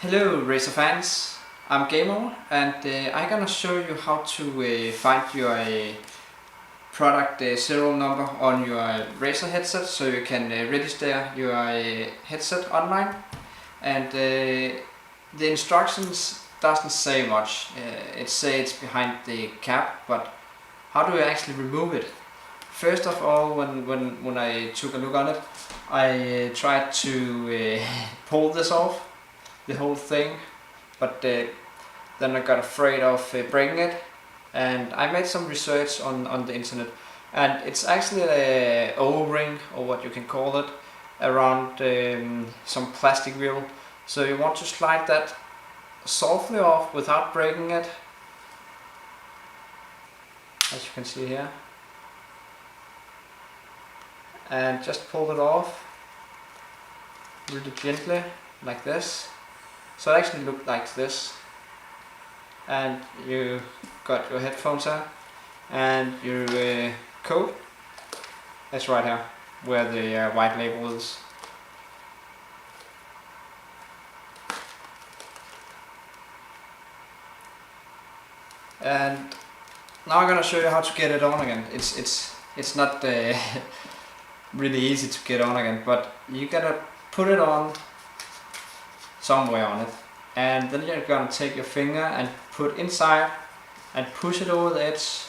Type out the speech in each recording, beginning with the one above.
Hello Razer fans, I'm Gamer and I'm gonna show you how to find your product serial number on your Razer headset so you can register your headset online. And the instructions doesn't say much. It says it's behind the cap, but how do you actually remove it? First of all, when I took a look on it, I tried to pull this off, the whole thing, but then I got afraid of breaking it, and I made some research on the internet, and it's actually a O-ring, or what you can call it, around some plastic wheel. So you want to slide that softly off without breaking it, as you can see here, and just pull it off really gently like this. So it actually looked like this, and you got your headphones here and your code. That's right here where the white label is. And now I'm gonna show you how to get it on again. It's not really easy to get on again, but you gotta put it on somewhere on it, and then you're gonna take your finger and put inside and push it over the edge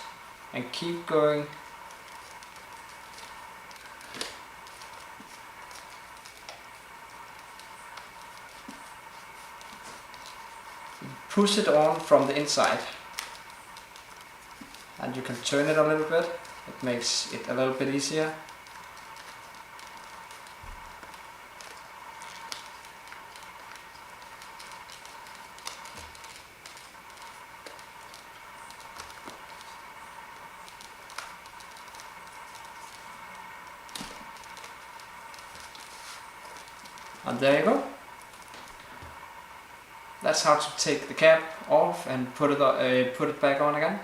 and keep going. Push it on from the inside, and you can turn it a little bit. It makes it a little bit easier. And there you go. That's how to take the cap off and put it back on again.